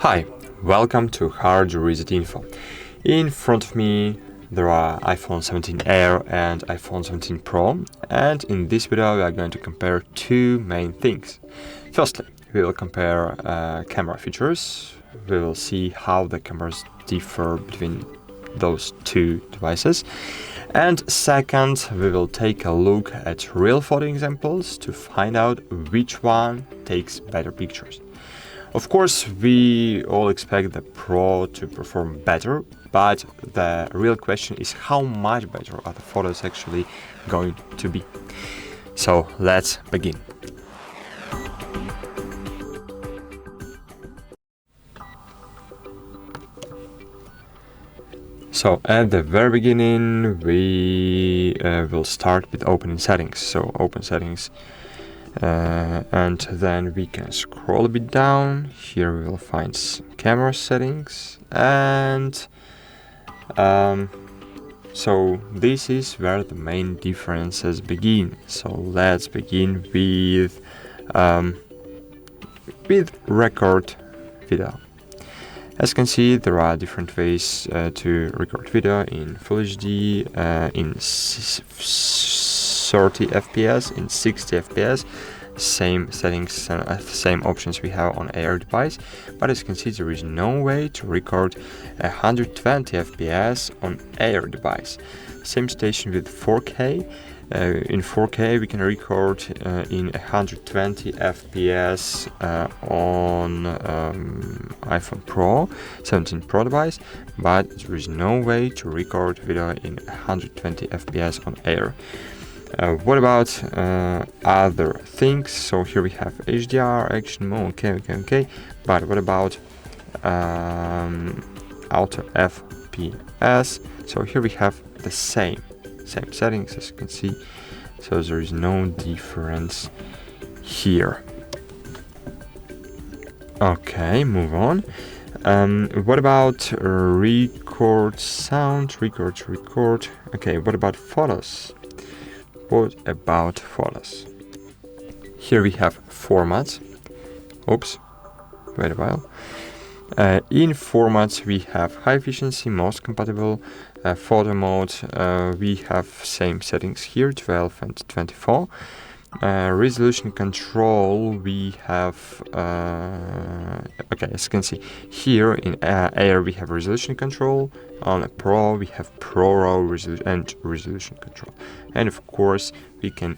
Hi, welcome to HardReset.info. In front of me there are iPhone 17 Air and iPhone 17 Pro, and in this video we are going to compare two main things. Firstly, we will compare camera features. We will see how the cameras differ between those two devices. And second, we will take a look at real photo examples to find out which one takes better pictures. Of course, we all expect the Pro to perform better, but the real question is how much better are the photos actually going to be. So let's begin. So at the very beginning, we will start with opening settings. So open settings. And then we can scroll a bit down. Here we will find some camera settings, and so this is where the main differences begin. So let's begin with record video. As you can see, there are different ways to record video in Full HD, in 30 FPS, in 60 FPS, same settings and same options we have on Air device, but as you can see there is no way to record 120 FPS on Air device. Same situation with 4K. In 4K we can record in 120 FPS on iPhone Pro, 17 Pro device, but there is no way to record video in 120 FPS on Air. What about other things? So here we have HDR, action mode, okay. But what about auto FPS? So here we have the same settings, as you can see. So there is no difference here. Okay, move on. What about record sound? Record. Okay, what about photos? What about photos? Here we have formats. Oops, wait a while. In formats we have high efficiency, most compatible, photo mode. We have same settings here, 12 and 24. Resolution control we have okay, as you can see here in Air we have resolution control. On a Pro we have ProRAW resolution control, and of course we can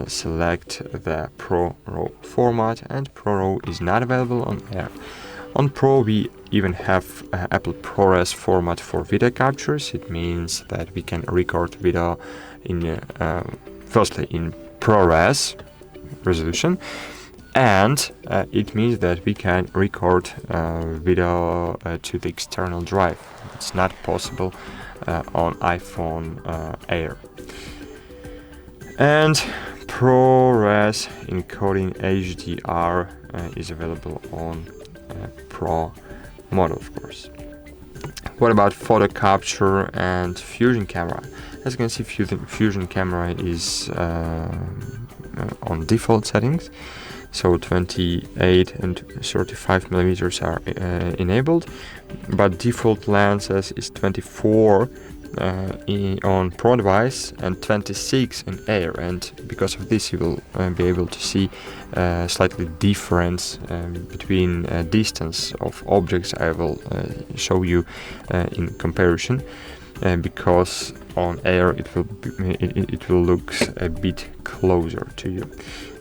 select the ProRAW format, and ProRAW is not available on Air. On Pro we even have Apple ProRes format for video captures. It means that we can record video in firstly in ProRes resolution, and it means that we can record video to the external drive. It's not possible on iPhone Air. And ProRes encoding HDR is available on Pro model, of course. What about photo capture and fusion camera? As you can see, fusion camera is on default settings, so 28 and 35 millimeters are enabled, but default lenses is 24 on Pro device and 26 in Air, and because of this you will be able to see slightly difference between distance of objects. I will show you in comparison, because on Air it will look a bit closer to you.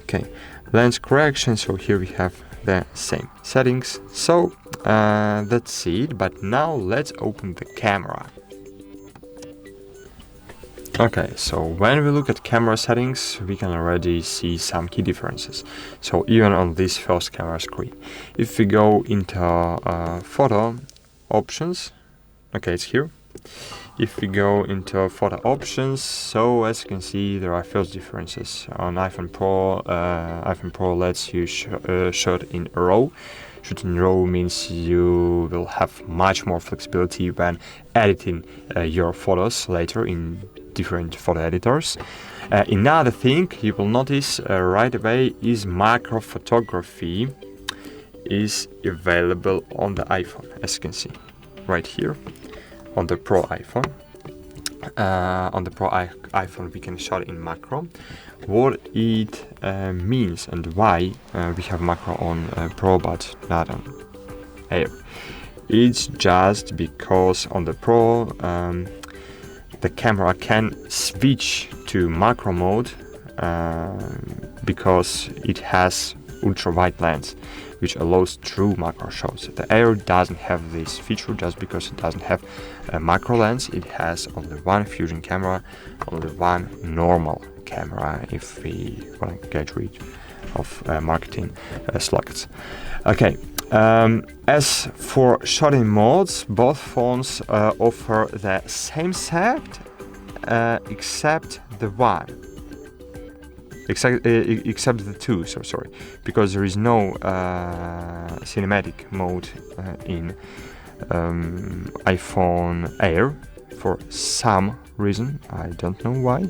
Okay, lens correction. So here we have the same settings. So that's it. But now let's open the camera. Okay, so when we look at camera settings, we can already see some key differences. So even on this first camera screen, if we go into photo options, okay, it's here. If we go into photo options, so as you can see, there are first differences. On iPhone Pro lets you shoot in RAW. Shoot in RAW means you will have much more flexibility when editing your photos later in different photo editors. Another thing you will notice right away is macro photography. is available on the iPhone, as you can see right here on the Pro iPhone. On the Pro iPhone we can shot in macro. What it means and why we have macro on Pro but not on Air. It's just because on the Pro the camera can switch to macro mode because it has ultra-wide lens, which allows true macro shots. The Air doesn't have this feature just because it doesn't have a macro lens. It has only one fusion camera, only one normal camera if we want to get rid of marketing slogans. Okay. As for shooting modes, both phones offer the same set except the two, so sorry, because there is no cinematic mode in iPhone Air for some reason. I don't know why.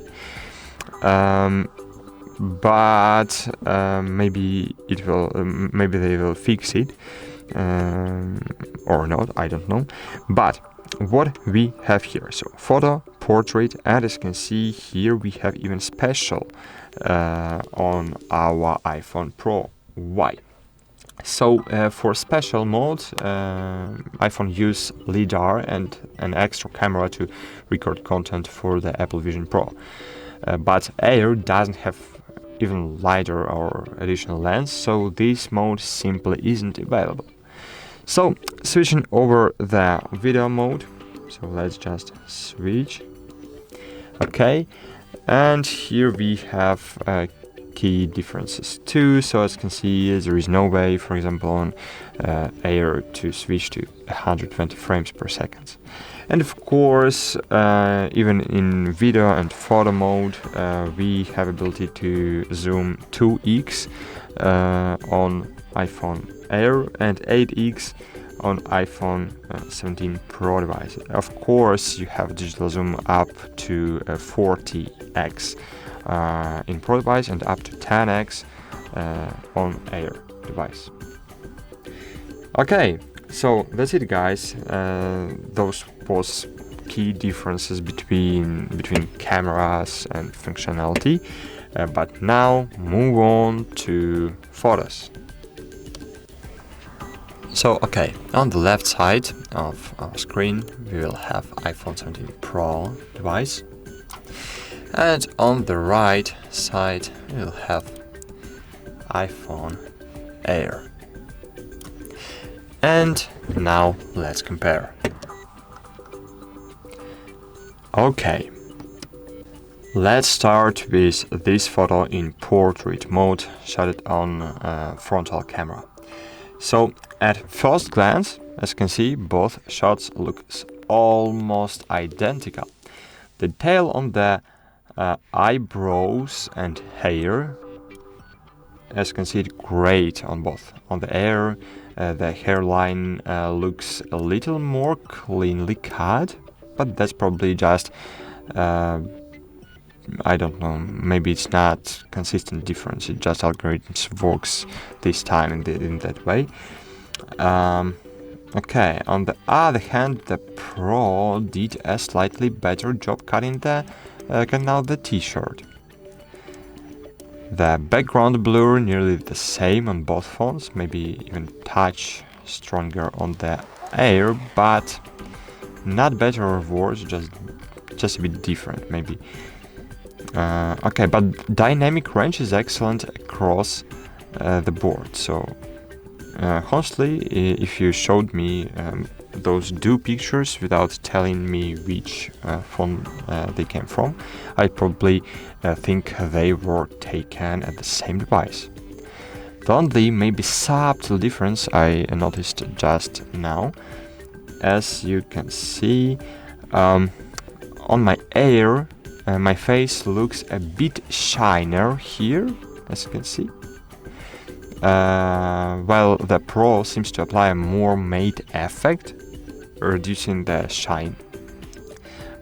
But maybe it will. Maybe they will fix it, or not. I don't know. But what we have here, so photo, portrait, and as you can see here, we have even special on our iPhone Pro. Why? So for special mode, iPhone use LiDAR and an extra camera to record content for the Apple Vision Pro. But Air doesn't have even LiDAR or additional lens, so this mode simply isn't available. So switching over the video mode, so let's just switch. Okay, and here we have key differences too. So as you can see, there is no way, for example, on Air to switch to 120 frames per second. And of course, even in video and photo mode, we have ability to zoom 2x on iPhone Air and 8x on iPhone 17 Pro device. Of course, you have digital zoom up to 40x in Pro device and up to 10x on Air device. Okay, so that's it, guys. Those was key differences between cameras and functionality. But now move on to photos. So okay, on the left side of our screen we will have iPhone 17 Pro device, and on the right side we will have iPhone Air. And now let's compare. Okay, let's start with this photo in portrait mode, shot on frontal camera. So at first glance, as you can see, both shots look almost identical. The detail on the eyebrows and hair, as you can see, it's great on both. On the Air, the hairline looks a little more cleanly cut, but that's probably just I don't know, maybe it's not consistent difference, it just algorithms works this time in that way. Okay, on the other hand, the Pro did a slightly better job cutting out the t-shirt. The background blur nearly the same on both phones, maybe even touch stronger on the Air, but not better or worse, just a bit different maybe. Okay, but dynamic range is excellent across the board. So honestly, if you showed me those two pictures without telling me which phone they came from, I'd probably think they were taken at the same device. The only maybe subtle difference I noticed just now, as you can see, on my Air, my face looks a bit shinier here, as you can see, while the Pro seems to apply a more matte effect, reducing the shine.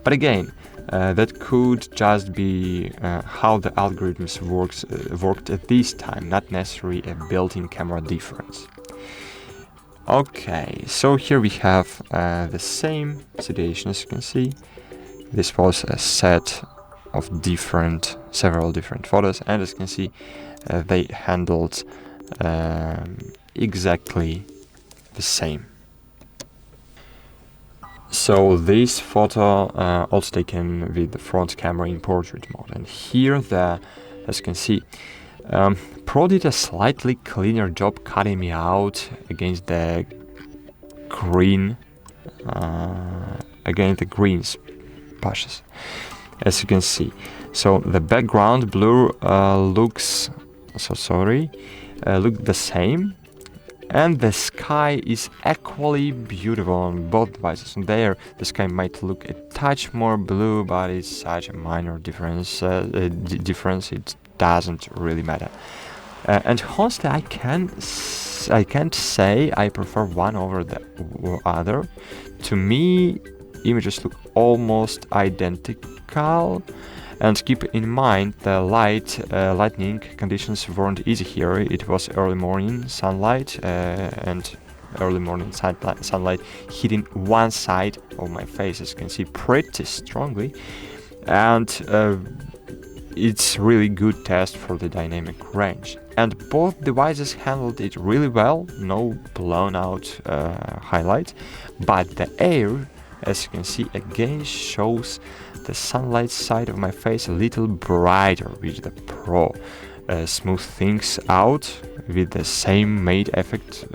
But again, that could just be how the algorithms worked at this time, not necessarily a built-in camera difference. Okay, so here we have the same situation. As you can see, this was a set of several different photos, and as you can see, they handled exactly the same. So this photo also taken with the front camera in portrait mode, and here as you can see, Pro did a slightly cleaner job cutting me out against the green patches, as you can see. So the background blur look the same, and the sky is equally beautiful on both devices. And there, the sky might look a touch more blue, but it's such a minor difference. It doesn't really matter. And honestly, I can't say I prefer one over the other. To me, images look almost identical. And keep in mind the lightning conditions weren't easy here. It was early morning sunlight, and early morning sunlight hitting one side of my face, as you can see, pretty strongly. And it's really good test for the dynamic range. And both devices handled it really well, no blown out highlight, but the air, as you can see, again shows the sunlight side of my face a little brighter with the Pro. Smooth things out with the same matte effect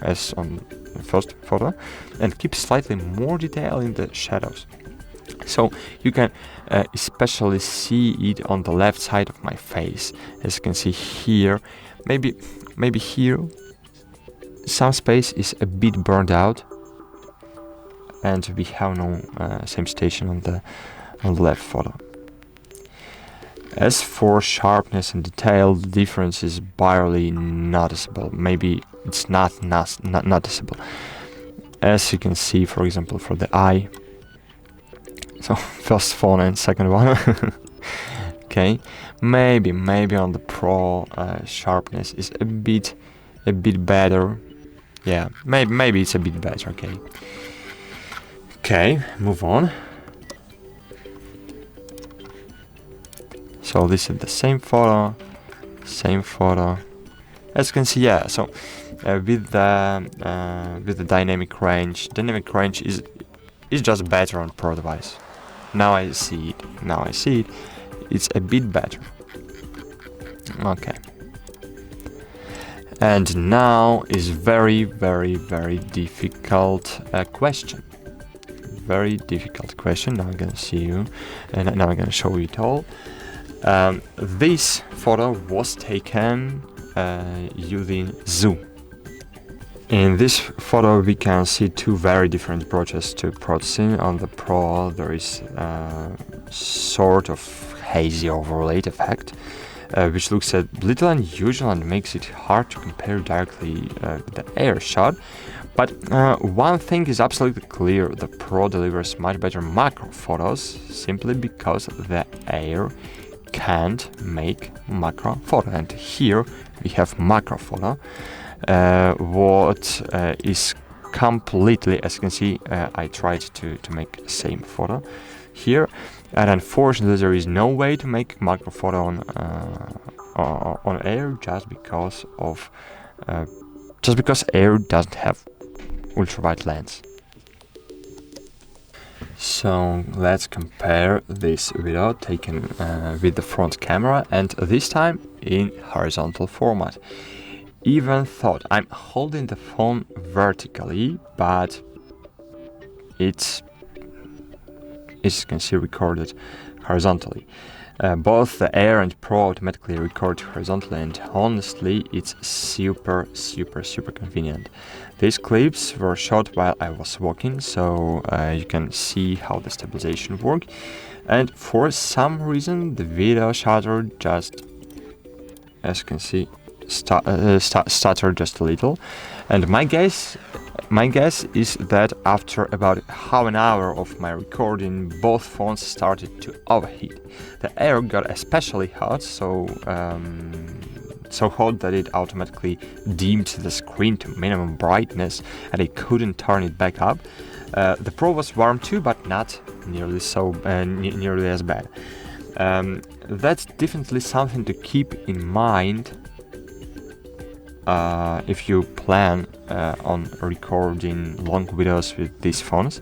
as on the first photo, and keep slightly more detail in the shadows. So you can especially see it on the left side of my face, as you can see here. Maybe here some space is a bit burned out, and we have no same station on the left photo. As for sharpness and detail, the difference is barely noticeable. Maybe it's not noticeable. As you can see, for example, for the eye. So first phone and second one. Okay, maybe on the Pro sharpness is a bit better. Yeah, maybe it's a bit better. Okay, move on. So this is the same photo. As you can see, yeah. So with the dynamic range is just better on Pro device. Now I see it. It's a bit better. Okay. And now is very difficult question. Very difficult question. Now I'm gonna see you, and now I'm gonna show you it all. This photo was taken using zoom. In this photo, we can see two very different approaches to processing. On the Pro, there is sort of hazy overlaid effect, which looks a little unusual and makes it hard to compare directly with the Air shot. But one thing is absolutely clear: the Pro delivers much better macro photos simply because the Air can't make macro photo. And here we have macro photo. What is completely, as you can see, I tried to make the same photo here, and unfortunately there is no way to make macro photo on Air just because Air doesn't have ultrawide lens. So let's compare this video taken with the front camera, and this time in horizontal format. Even thought I'm holding the phone vertically, but it's, as you can see, recorded horizontally. Both the Air and Pro automatically record horizontally, and honestly, it's super convenient. These clips were shot while I was walking, so you can see how the stabilization works. And for some reason, the video shutter just, as you can see, stutter just a little, and my guess is that after about half an hour of my recording, both phones started to overheat. The Air got especially hot, so so hot that it automatically dimmed the screen to minimum brightness and I couldn't turn it back up. The Pro was warm too, but not nearly nearly as bad. That's definitely something to keep in mind if you plan on recording long videos with these phones.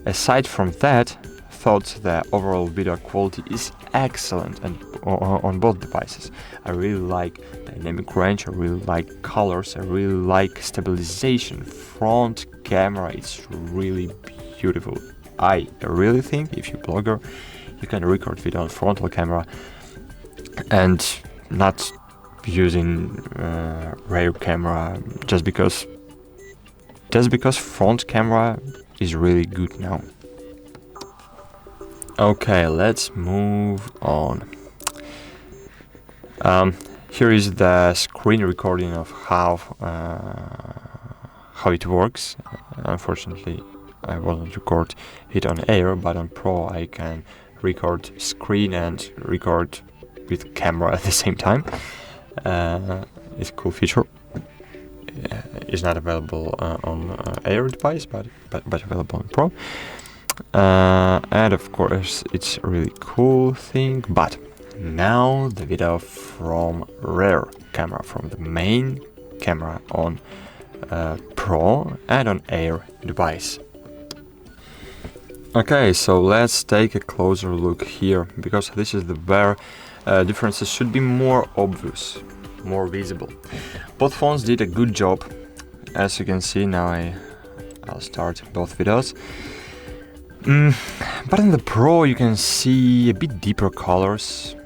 Aside from that, thought the overall video quality is excellent and on both devices. I really like dynamic range, I really like colors, I really like stabilization. Front camera is really beautiful. I really think if you're a blogger, you can record video on frontal camera and not using rear camera just because front camera is really good now. Okay, let's move on. Here is the screen recording of how it works. Unfortunately, I won't record it on Air, but on Pro I can record screen and record with camera at the same time. It's a cool feature. It's not available on Air device, but available on Pro. And of course it's a really cool thing. But now the video from rear camera, from the main camera on Pro and on Air device. Okay, so let's take a closer look here, because this is where differences should be more obvious, more visible. Both phones did a good job. As you can see, now I'll start both videos. But in the Pro you can see a bit deeper colors,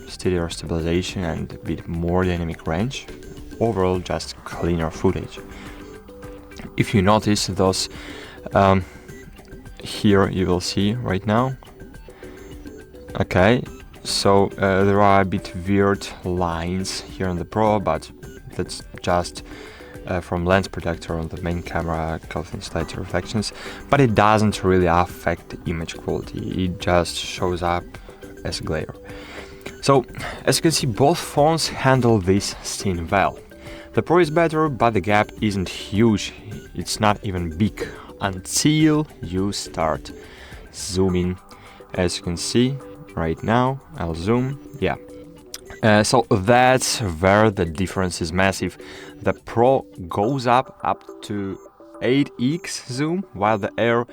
steadier stabilization and a bit more dynamic range. Overall, just cleaner footage. If you notice those, here you will see right now. Okay, so there are a bit weird lines here on the Pro, but that's just from lens protector on the main camera causing slight reflections, but it doesn't really affect the image quality, it just shows up as glare. So, as you can see, both phones handle this scene well. The Pro is better, but the gap isn't huge, it's not even big, until you start zooming. As you can see right now, I'll zoom, yeah. So that's where the difference is massive. The Pro goes up to 8x zoom, while the Air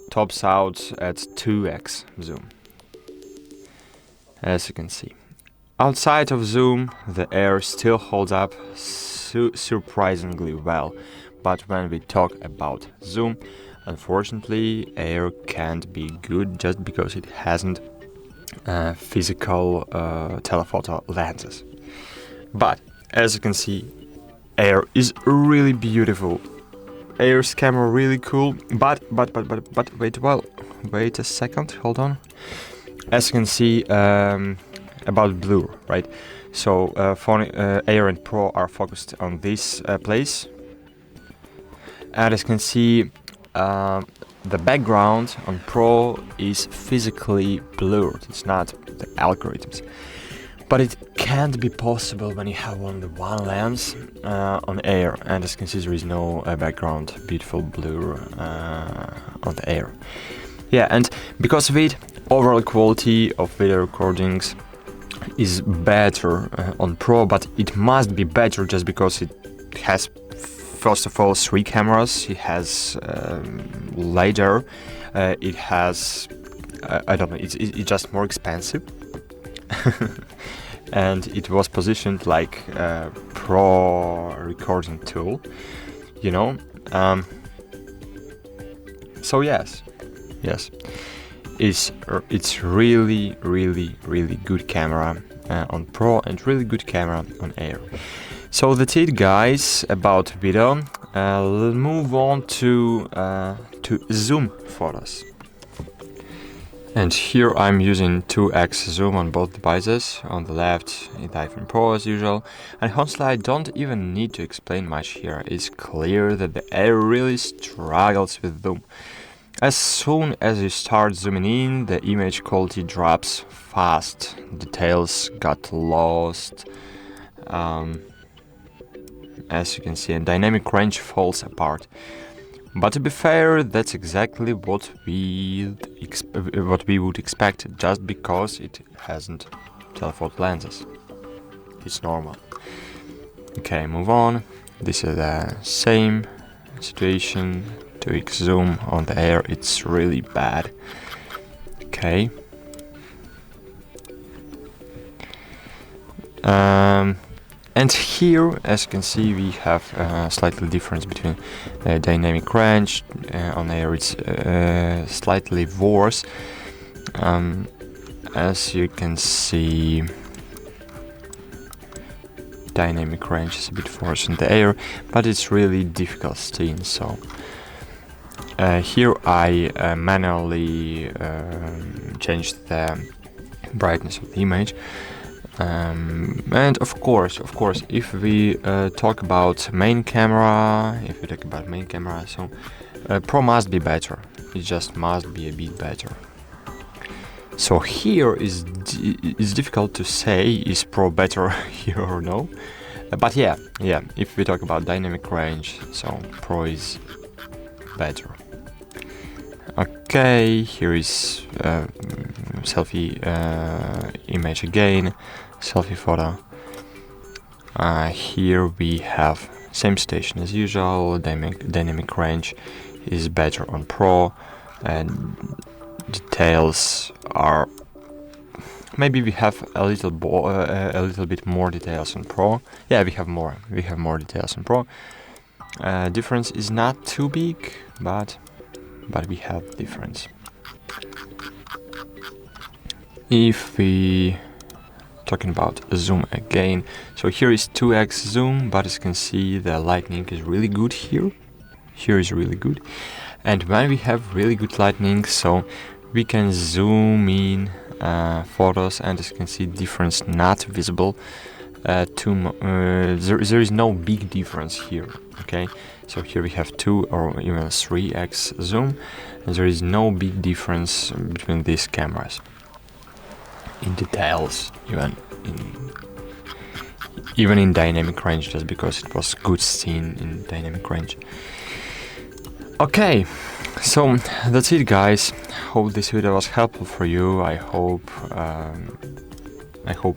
tops out at 2x zoom. As you can see. Outside of zoom, the Air still holds up surprisingly well. But when we talk about zoom, unfortunately, Air can't be good just because it hasn't physical telephoto lenses. But as you can see, Air is really beautiful. Air's camera really cool, but wait a second, hold on. As you can see, about blur, right? So Air and Pro are focused on this place, and as you can see, the background on Pro is physically blurred. It's not the algorithms. But it can't be possible when you have only one lens on Air, and as you can see, there is no background beautiful blur on the Air. Yeah, and because of it, overall quality of video recordings is better on Pro, but it must be better just because it has, first of all, 3 cameras, it has LiDAR, it has, I don't know, it's just more expensive. And it was positioned like a pro recording tool, you know. So yes, it's really good camera on Pro and really good camera on Air. So that's it, guys, about video. Let's move on to zoom photos. And here I'm using 2x zoom on both devices. On the left, the iPhone Pro as usual. And honestly, I don't even need to explain much here. It's clear that the Air really struggles with zoom. As soon as you start zooming in, the image quality drops fast. Details got lost. As you can see, a dynamic range falls apart. But to be fair, that's exactly what we would expect, just because it hasn't telephoto lenses. It's normal. Okay, move on. This is the same situation. 2x zoom on the air, it's really bad. Okay. And here, as you can see, we have a slightly difference between dynamic range. On air it's slightly worse. As you can see, dynamic range is a bit worse in the air, but it's really difficult scene. So here I manually changed the brightness of the image. And of course, if we talk about main camera, so Pro must be better. It just must be a bit better. So here is difficult to say is Pro better here or no. But yeah, if we talk about dynamic range, so Pro is better. Okay, here is selfie image again, selfie photo. Here we have same station as usual. Dynamic range is better on Pro, and details are maybe we have a little bit more details on Pro. Yeah, we have more details on Pro. Difference is not too big, but we have difference. If we talking about zoom again, so here is 2x zoom, but as you can see the lighting is really good here. Here is really good, and when we have really good lighting, so we can zoom in photos, and as you can see, difference not visible. There is no big difference here. Okay, so here we have 2 or even 3x zoom, and there is no big difference between these cameras in details, even in dynamic range, just because it was good seen in dynamic range. Okay, so that's it, guys. Hope this video was helpful for you. I hope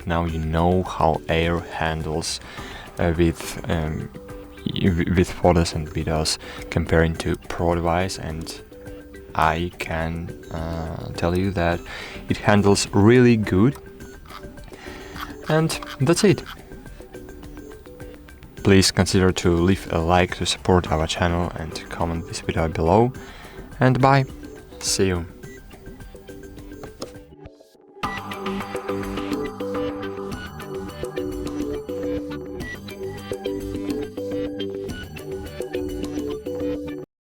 now you know how Air handles with photos and videos comparing to Pro device, and I can tell you that it handles really good. And that's it. Please consider to leave a like to support our channel and comment this video below. And bye. See you.